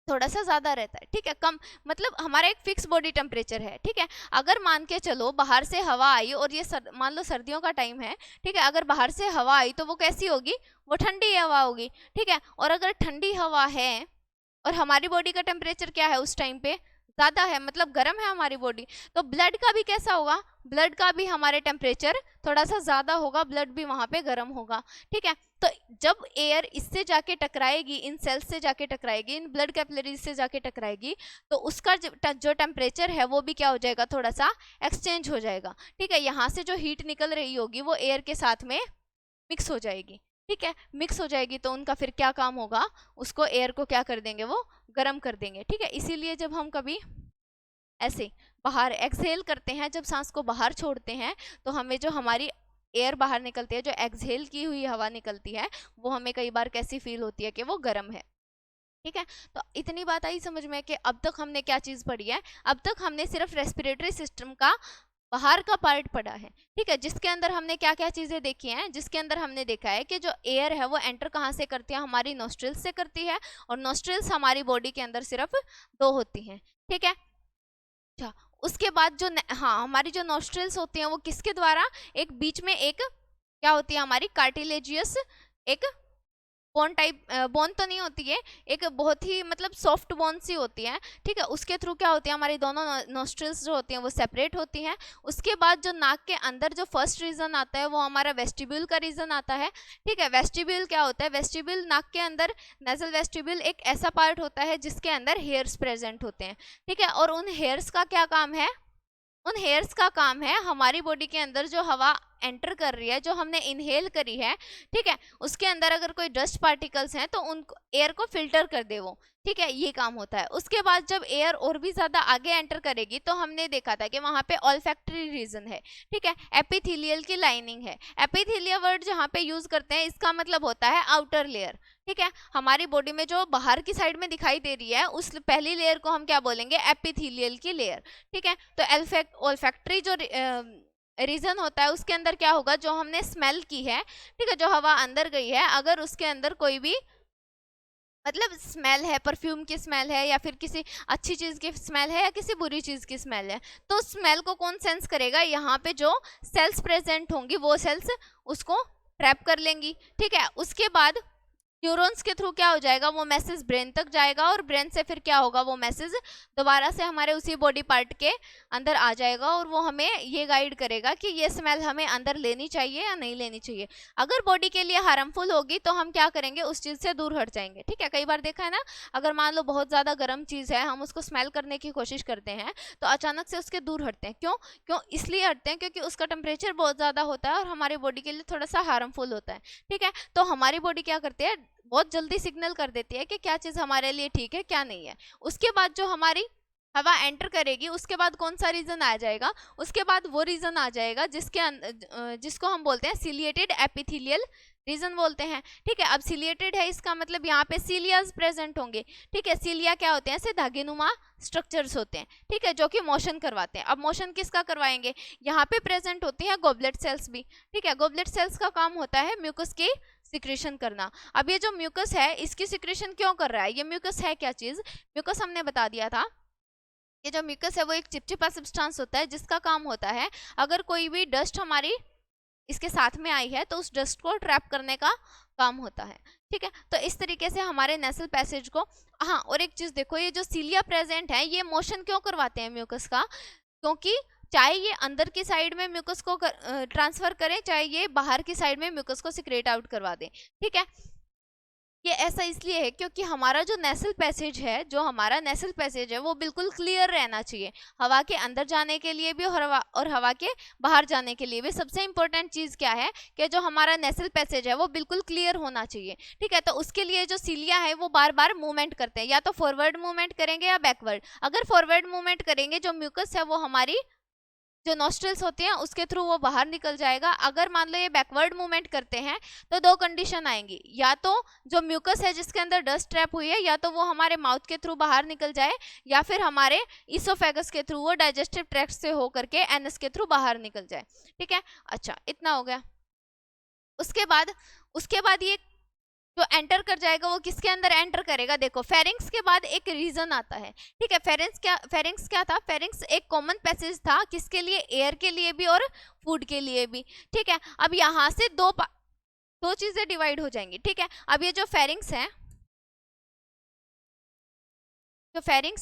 थोड़ा सा ज्यादा रहता है, ठीक है, कम, मतलब हमारा एक फिक्स बॉडी टेम्परेचर है, ठीक है। अगर मान के चलो बाहर से हवा आई और ये मान लो सर्दियों का टाइम है, ठीक है, अगर बाहर से हवा आई तो वो कैसी होगी, वो ठंडी हवा होगी, ठीक है। और अगर ठंडी हवा है और हमारी बॉडी का टेम्परेचर क्या है उस टाइम पे, ज्यादा है, मतलब गर्म है हमारी बॉडी, तो ब्लड का भी कैसा होगा, ब्लड का भी हमारे टेम्परेचर थोड़ा सा ज्यादा होगा, ब्लड भी वहां पे गर्म होगा, ठीक है। तो जब एयर इससे जाके टकराएगी, इन सेल्स से जाके टकराएगी, इन ब्लड कैपिलरीज से जाके टकराएगी, तो उसका जो टेम्परेचर है वो भी क्या हो जाएगा, थोड़ा सा एक्सचेंज हो जाएगा, ठीक है। यहाँ से जो हीट निकल रही होगी वो एयर के साथ में मिक्स हो जाएगी, ठीक है, मिक्स हो जाएगी, तो उनका फिर क्या काम होगा, उसको एयर को क्या कर देंगे, वो गर्म कर देंगे, ठीक है। इसीलिए जब हम कभी ऐसे बाहर एक्सहेल करते हैं, जब सांस को बाहर छोड़ते हैं, तो हमें जो हमारी एयर बाहर निकलती है, जो एक्सहेल की हुई हवा निकलती है, वो हमें कई बार कैसी फील होती है कि वो गर्म है, ठीक है। तो इतनी बात आई समझ में कि अब तक हमने क्या चीज पढ़ी है, अब तक हमने सिर्फ रेस्पिरेटरी सिस्टम का बाहर का पार्ट पढ़ा है, ठीक है, जिसके अंदर हमने क्या क्या चीजें देखी हैं, जिसके अंदर हमने देखा है कि जो एयर है वो एंटर कहाँ से करती है, हमारी नोस्ट्रिल्स से करती है, और नोस्ट्रिल्स हमारी बॉडी के अंदर सिर्फ 2 होती हैं, ठीक है। अच्छा, उसके बाद जो हाँ, हमारी जो नोस्ट्रिल्स होती हैं वो किसके द्वारा, एक बीच में एक क्या होती है, हमारी कार्टिलेजियस एक बोन टाइप, बोन तो नहीं होती है, एक बहुत ही मतलब सॉफ्ट बोन सी होती है, ठीक है, उसके थ्रू क्या होती है, हमारी दोनों नोस्ट्रिल्स जो होती हैं वो सेपरेट होती हैं। उसके बाद जो नाक के अंदर जो फर्स्ट रीजन आता है वो हमारा वेस्टिब्यूल का रीजन आता है, ठीक है। वेस्टिब्यूल क्या होता है, वेस्टिब्यूल नाक के अंदर, नेजल वेस्टिब्यूल एक ऐसा पार्ट होता है जिसके अंदर हेयर्स प्रेजेंट होते हैं, ठीक है। और उन हेयर्स का क्या काम है, उन हेयर्स का काम है हमारी बॉडी के अंदर जो हवा एंटर कर रही है, जो हमने इनहेल करी है, ठीक है, उसके अंदर अगर कोई डस्ट पार्टिकल्स हैं तो उन एयर को फिल्टर कर दे वो, ठीक है, ये काम होता है। उसके बाद जब एयर और भी ज्यादा आगे एंटर करेगी तो हमने देखा था कि वहां पे ऑल्फैक्टरी रीजन है, ठीक है, एपिथेलियल की लाइनिंग है। एपिथेलियल वर्ड जहाँ पे यूज करते हैं इसका मतलब होता है आउटर लेयर, ठीक है। हमारी बॉडी में जो बाहर की साइड में दिखाई दे रही है उस पहली लेयर को हम क्या बोलेंगे, एपिथेलियल की लेयर, ठीक है। तो ऑल्फैक्टरी जो रीजन होता है उसके अंदर क्या होगा, जो हमने स्मेल की है, ठीक है, जो हवा अंदर गई है, अगर उसके अंदर कोई भी मतलब स्मेल है, परफ्यूम की स्मेल है, या फिर किसी अच्छी चीज की स्मेल है, या किसी बुरी चीज की स्मेल है, तो स्मेल को कौन सेंस करेगा? यहाँ पे जो सेल्स प्रेजेंट होंगी वो सेल्स उसको ट्रैप कर लेंगी। ठीक है, उसके बाद न्यूरॉन्स के थ्रू क्या हो जाएगा, वो मैसेज ब्रेन तक जाएगा, और ब्रेन से फिर क्या होगा, वो मैसेज दोबारा से हमारे उसी बॉडी पार्ट के अंदर आ जाएगा, और वो हमें ये गाइड करेगा कि ये स्मेल हमें अंदर लेनी चाहिए या नहीं लेनी चाहिए। अगर बॉडी के लिए हार्मफुल होगी तो हम क्या करेंगे, उस चीज से दूर हट जाएंगे। ठीक है, कई बार देखा है ना, अगर मान लो बहुत ज्यादा गर्म चीज है, हम उसको स्मेल करने की कोशिश करते हैं, तो अचानक से उसके दूर हटते हैं। क्यों? क्यों इसलिए हटते हैं क्योंकि उसका टेम्परेचर बहुत ज्यादा होता है और हमारी बॉडी के लिए थोड़ा सा हार्मफुल होता है। ठीक है, तो हमारी बॉडी क्या करती है, बहुत जल्दी सिग्नल कर देती है कि क्या चीज हमारे लिए ठीक है क्या नहीं है। उसके बाद जो हमारी हवा एंटर करेगी, उसके बाद कौन सा रीजन आ जाएगा, उसके बाद वो रीजन आ जाएगा जिसको हम बोलते हैं सिलिएटेड एपिथेलियल रीजन बोलते हैं। ठीक है, अब सिलिएटेड है, इसका मतलब यहाँ पे सीलियाज प्रेजेंट होंगे। ठीक है, सीलिया क्या होते हैं, ऐसे धागेनुमा स्ट्रक्चर्स होते हैं। ठीक है, जो कि मोशन करवाते हैं। अब मोशन किसका करवाएंगे, यहाँ पे प्रेजेंट होती है गॉबलेट सेल्स भी। ठीक है, गॉबलेट सेल्स का काम होता है म्यूकस की सिक्रेशन करना। अब ये जो म्यूकस है, इसकी सिक्रेशन क्यों कर रहा है, ये म्यूकस है क्या चीज? म्यूकस हमने बता दिया था, ये जो म्यूकस है वो एक चिपचिपा सब्सटेंस होता है, जिसका काम होता है अगर कोई भी डस्ट हमारी इसके साथ में आई है तो उस डस्ट को ट्रैप करने का काम होता है। ठीक है, तो इस तरीके से हमारे नेसल पैसेज को, हाँ और एक चीज देखो, ये जो सीलिया प्रेजेंट है, ये मोशन क्यों करवाते हैं म्यूकस का? क्योंकि चाहे ये अंदर की साइड में म्यूकस को ट्रांसफर करें, चाहे ये बाहर की साइड में म्यूकस को सिक्रेट आउट करवा दें। ठीक है, ये ऐसा इसलिए है क्योंकि हमारा जो नेसल पैसेज है, जो हमारा नेसल पैसेज है, वो बिल्कुल क्लियर रहना चाहिए, हवा के अंदर जाने के लिए भी और हवा के बाहर जाने के लिए भी। सबसे इंपॉर्टेंट चीज क्या है कि जो हमारा नेसल पैसेज है वो बिल्कुल क्लियर होना चाहिए। ठीक है, तो उसके लिए जो सीलिया है वो बार बार मूवमेंट करते हैं, या तो फॉरवर्ड मूवमेंट करेंगे या बैकवर्ड। अगर फॉरवर्ड मूवमेंट करेंगे, जो म्यूकस है वो हमारी जो नॉस्ट्रल्स होते हैं उसके थ्रू वो बाहर निकल जाएगा। अगर मान लो ये बैकवर्ड मूवमेंट करते हैं तो दो कंडीशन आएंगी, या तो जो म्यूकस है जिसके अंदर डस्ट ट्रैप हुई है, या तो वो हमारे माउथ के थ्रू बाहर निकल जाए, या फिर हमारे इसोफेगस के थ्रू वो डाइजेस्टिव ट्रैक्ट से होकर के एनस के थ्रू बाहर निकल जाए। ठीक है, अच्छा इतना हो गया। उसके बाद ये जो एंटर कर जाएगा वो किसके अंदर एंटर करेगा, देखो फेरिंग्स के बाद एक रीजन आता है। ठीक है, फेरिंग्स क्या था, फेरिंग्स एक कॉमन पैसेज था, किसके लिए, एयर के लिए भी और फूड के लिए भी। ठीक है, अब यहाँ से दो चीजें डिवाइड हो जाएंगी। ठीक है, अब ये जो फेरिंग्स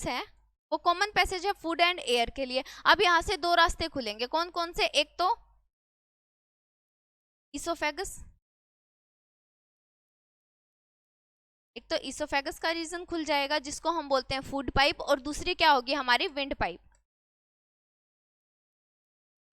है वो कॉमन पैसेज है फूड एंड एयर के लिए। अब यहाँ से दो रास्ते खुलेंगे, कौन कौन से, एक तो इसोफेगस, एक तो इसोफेगस का रीजन खुल जाएगा जिसको हम बोलते हैं फूड पाइप, और दूसरी क्या होगी, हमारी विंड पाइप।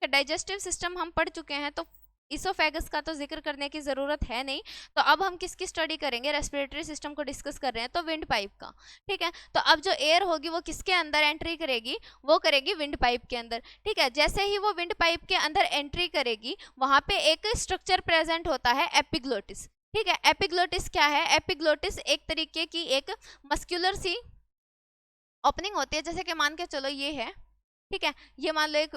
डाइजेस्टिव सिस्टम हम पढ़ चुके हैं, तो इसोफेगस का तो जिक्र करने की जरूरत है नहीं। तो अब हम किसकी स्टडी करेंगे, रेस्पिरेटरी सिस्टम को डिस्कस कर रहे हैं, तो विंड पाइप का। ठीक है, तो अब जो एयर होगी वो किसके अंदर एंट्री करेगी, वो करेगी विंड पाइप के अंदर। ठीक है, जैसे ही वो विंड पाइप के अंदर एंट्री करेगी, वहां पे एक स्ट्रक्चर प्रेजेंट होता है, एपिग्लोटिस। ठीक है, एपिग्लोटिस क्या है, एपिग्लोटिस एक तरीके की एक मस्क्यूलर सी ओपनिंग होती है, जैसे कि मान के चलो ये है। ठीक है, ये मान लो एक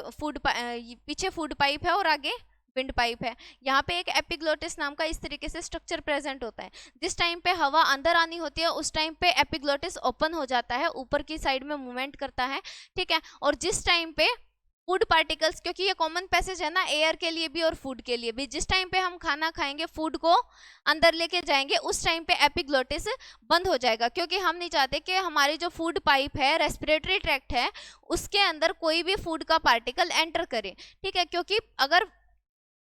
पीछे फूड पाइप है और आगे विंड पाइप है। यहाँ पे एक एपिग्लोटिस नाम का इस तरीके से स्ट्रक्चर प्रेजेंट होता है। जिस टाइम पे हवा अंदर आनी होती है उस टाइम पे एपिग्लोटिस ओपन हो जाता है, ऊपर की साइड में मूवमेंट करता है। ठीक है, और जिस टाइम पे फूड पार्टिकल्स, क्योंकि ये कॉमन पैसेज है ना एयर के लिए भी और फूड के लिए भी, जिस टाइम पे हम खाना खाएंगे, फूड को अंदर लेके जाएंगे, उस टाइम पे एपिग्लोटिस बंद हो जाएगा, क्योंकि हम नहीं चाहते कि हमारी जो फूड पाइप है, रेस्पिरेटरी ट्रैक्ट है, उसके अंदर कोई भी फूड का पार्टिकल एंटर करे। ठीक है, क्योंकि अगर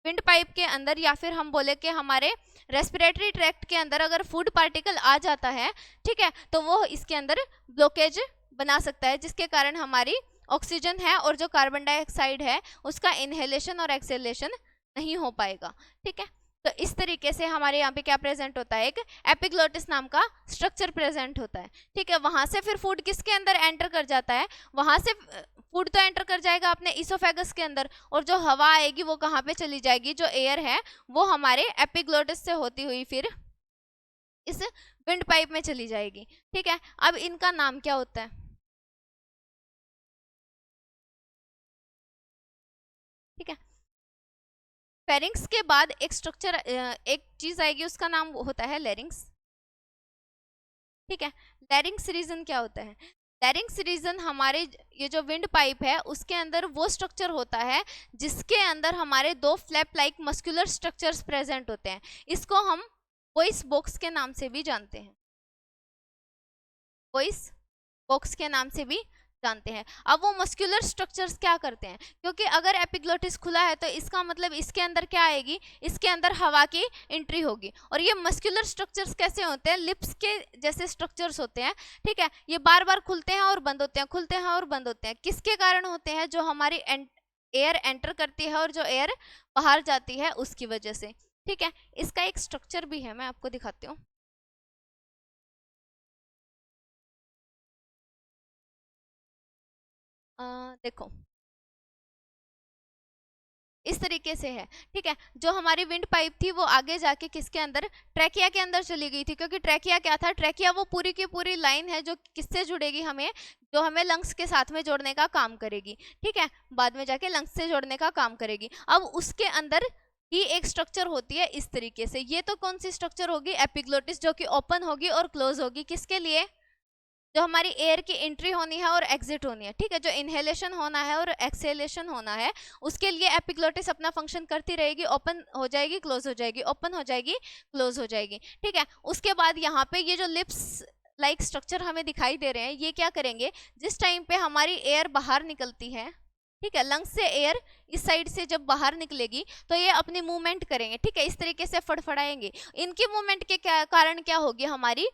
विंड पाइप के अंदर, या फिर हम बोले कि हमारे रेस्पिरेटरी ट्रैक्ट के अंदर अगर फूड पार्टिकल आ जाता है, ठीक है, तो वो इसके अंदर ब्लॉकेज बना सकता है, जिसके कारण हमारी ऑक्सीजन है और जो कार्बन डाइऑक्साइड है उसका इनहेलेशन और एक्सेलेशन नहीं हो पाएगा। ठीक है, तो इस तरीके से हमारे यहाँ पे क्या प्रेजेंट होता है, एक एपिग्लोटिस नाम का स्ट्रक्चर प्रेजेंट होता है। ठीक है, वहां से फिर फूड किसके अंदर एंटर कर जाता है, वहां से फूड तो एंटर कर जाएगा अपने इसोफेगस के अंदर, और जो हवा आएगी वो कहाँ पे चली जाएगी, जो एयर है वो हमारे एपिग्लोटिस से होती हुई फिर इस विंड पाइप में चली जाएगी। ठीक है, अब इनका नाम क्या होता है। ठीक है, फेरिंग्स के बाद एक स्ट्रक्चर, एक चीज आएगी, उसका नाम होता है लेरिंग्स। ठीक है। लैरिंक्स रीजन क्या होता है? लैरिंक्स रीजन हमारे ये जो विंड पाइप है उसके अंदर वो स्ट्रक्चर होता है जिसके अंदर हमारे दो flap like muscular structures present होते हैं। इसको हम वॉइस बॉक्स के नाम से भी जानते हैं, वॉइस बॉक्स के नाम से भी जानते हैं। अब वो मस्कुलर स्ट्रक्चर्स क्या करते हैं, क्योंकि अगर एपिग्लोटिस खुला है तो इसका मतलब इसके अंदर क्या आएगी, इसके अंदर हवा की एंट्री होगी। और ये मस्कुलर स्ट्रक्चर्स कैसे होते हैं? लिप्स के जैसे स्ट्रक्चर्स होते हैं, ठीक है। ये बार बार खुलते हैं और बंद होते हैं, खुलते हैं और बंद होते हैं। किसके कारण होते हैं? जो हमारी एयर एंटर करती है और जो एयर बाहर जाती है उसकी वजह से, ठीक है। इसका एक स्ट्रक्चर भी है, मैं आपको दिखाती हूँ। देखो इस तरीके से है, ठीक है। जो हमारी विंड पाइप थी वो आगे जाके किसके अंदर, ट्रैकिया के अंदर चली गई थी, क्योंकि ट्रैकिया क्या था, ट्रैकिया वो पूरी की पूरी लाइन है जो किससे जुड़ेगी, हमें जो हमें लंग्स के साथ में जोड़ने का काम करेगी, ठीक है। बाद में जाके लंग्स से जोड़ने का काम करेगी। अब उसके अंदर ही एक स्ट्रक्चर होती है इस तरीके से। ये तो कौन सी स्ट्रक्चर होगी? एपिग्लोटिस, जो कि ओपन होगी और क्लोज होगी। किसके लिए? जो हमारी एयर की एंट्री होनी है और एग्जिट होनी है, ठीक है। जो इनहेलेशन होना है और एक्सेलेशन होना है उसके लिए एपिग्लोटिस अपना फंक्शन करती रहेगी, ओपन हो जाएगी, क्लोज हो जाएगी, ओपन हो जाएगी, क्लोज हो जाएगी, ठीक है। उसके बाद यहाँ पे ये जो लिप्स लाइक स्ट्रक्चर हमें दिखाई दे रहे हैं, ये क्या करेंगे, जिस टाइम पे हमारी एयर बाहर निकलती है, ठीक है, लंग्स से एयर इस साइड से जब बाहर निकलेगी तो ये अपनी मूवमेंट करेंगे, ठीक है, इस तरीके से फड़फड़ाएंगे। इनकी मूवमेंट के कारण क्या होगी, हमारी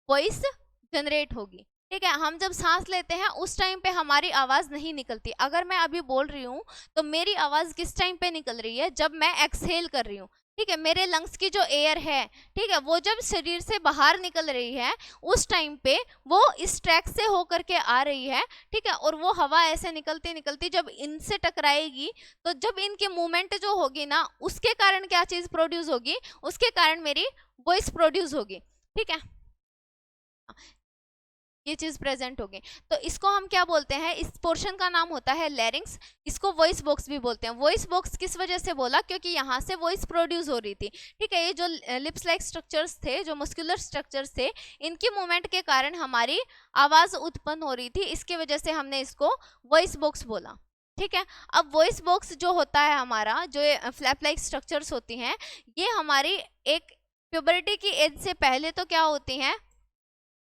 वॉइस जनरेट होगी, ठीक है। हम जब सांस लेते हैं उस टाइम पे हमारी आवाज नहीं निकलती। अगर मैं अभी बोल रही हूँ तो मेरी आवाज किस टाइम पे निकल रही है, जब मैं एक्सहेल कर रही हूँ, ठीक है। मेरे लंग्स की जो एयर है, ठीक है, वो जब शरीर से बाहर निकल रही है उस टाइम पे वो इस ट्रैक से होकर के आ रही है, ठीक है। और वो हवा ऐसे निकलती निकलती जब इनसे टकराएगी तो जब इनकी मूवमेंट जो होगी ना, उसके कारण क्या चीज प्रोड्यूस होगी, उसके कारण मेरी वॉइस प्रोड्यूस होगी, ठीक है। ये चीज प्रेजेंट होगी। तो इसको हम क्या बोलते हैं, इस पोर्शन का नाम होता है लैरिंक्स। इसको वॉइस बॉक्स भी बोलते हैं। वॉइस बॉक्स किस वजह से बोला, क्योंकि यहाँ से वॉइस प्रोड्यूस हो रही थी, ठीक है। ये जो लिप्स लाइक स्ट्रक्चर्स थे, जो मस्कुलर स्ट्रक्चर्स थे, इनकी मूवमेंट के कारण हमारी आवाज उत्पन्न हो रही थी, इसकी वजह से हमने इसको वॉइस बॉक्स बोला, ठीक है। अब वॉइस बॉक्स जो होता है हमारा, जो फ्लैप लाइक स्ट्रक्चर्स होती हैं, ये हमारी एक प्यूबर्टी की एज से पहले तो क्या होती हैं,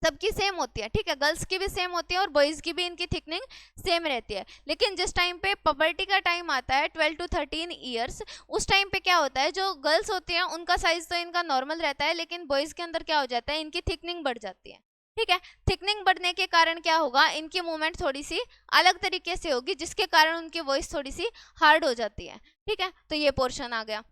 सबकी सेम होती है, ठीक है। गर्ल्स की भी सेम होती है और बॉयज की भी इनकी थिकनिंग सेम रहती है। लेकिन जिस टाइम पे पबर्टी का टाइम आता है 12 to 13 ईयर्स, उस टाइम पे क्या होता है, जो गर्ल्स होती हैं उनका साइज तो इनका नॉर्मल रहता है, लेकिन बॉयज के अंदर क्या हो जाता है, इनकी थिकनिंग बढ़ जाती है, ठीक है। थिकनिंग बढ़ने के कारण क्या होगा, इनकी मूवमेंट थोड़ी सी अलग तरीके से होगी, जिसके कारण उनकी वॉइस थोड़ी सी हार्ड हो जाती है, ठीक है। तो ये पोर्शन आ गया।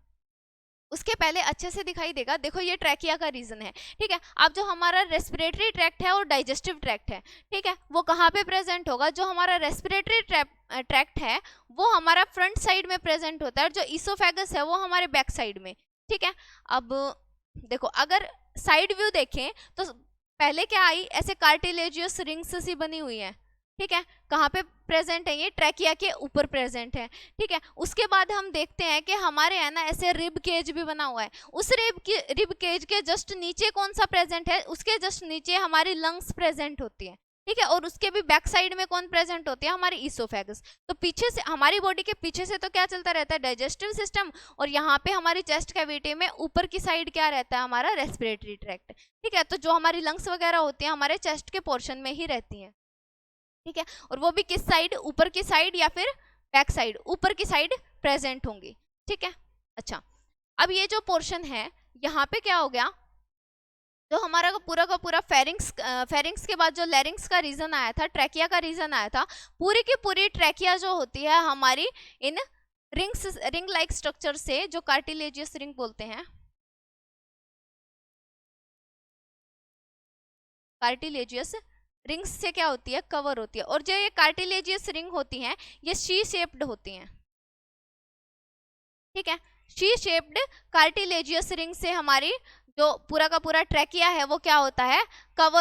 उसके पहले अच्छे से दिखाई देगा, देखो ये ट्रैकिया का रीजन है, ठीक है। अब जो हमारा रेस्पिरेटरी ट्रैक्ट है और डाइजेस्टिव ट्रैक्ट है, ठीक है, वो कहाँ पे प्रेजेंट होगा, जो हमारा रेस्पिरेटरी ट्रैक्ट है वो हमारा फ्रंट साइड में प्रेजेंट होता है, और जो इसोफेगस है वो हमारे बैक साइड में, ठीक है। अब देखो अगर साइड व्यू देखें तो पहले क्या आई, ऐसे कार्टिलेजियस रिंग्स सी बनी हुई है, ठीक है। कहाँ पे प्रेजेंट है, ये ट्रैकिया के ऊपर प्रेजेंट है, ठीक है। उसके बाद हम देखते हैं कि हमारे है ना ऐसे रिब केज भी बना हुआ है। उस रिब केज के जस्ट नीचे कौन सा प्रेजेंट है, उसके जस्ट नीचे हमारी लंग्स प्रेजेंट होती है, ठीक है। और उसके भी बैक साइड में कौन प्रेजेंट होती है, हमारी इसोफेगस। तो पीछे से हमारी बॉडी के पीछे से तो क्या चलता रहता है, डाइजेस्टिव सिस्टम, और यहाँ पे हमारी चेस्ट कैविटी में ऊपर की साइड क्या रहता है, हमारा रेस्पिरेटरी ट्रैक्ट, ठीक है। तो जो हमारी लंग्स वगैरह होती हैं हमारे चेस्ट के पोर्शन में ही रहती हैं, ठीक है। और वो भी किस साइड, ऊपर की साइड या फिर बैक साइड, ऊपर की साइड प्रेजेंट होंगी, ठीक है। अच्छा, अब ये जो पोर्शन है यहाँ पे क्या हो गया, जो हमारा का पूरा फेरिंग्स के बाद जो लैरिंग्स का रीजन आया था, ट्रैकिया का रीजन आया था, पूरी की पूरी ट्रैकिया जो होती है हमारी इन रिंग लाइक स्ट्रक्चर से, जो कार्टिलेजियस रिंग बोलते हैं, कार्टिलेजियस रिंग्स से क्या होती है, कवर होती है। और जो ये कार्टिलेजियस रिंग होती हैं ये शी शेप्ड होती हैं, ठीक है। शी शेप्ड कार्टिलेजियस रिंग से हमारी जो पूरा का पूरा ट्रैकिया है वो क्या होता है, कवर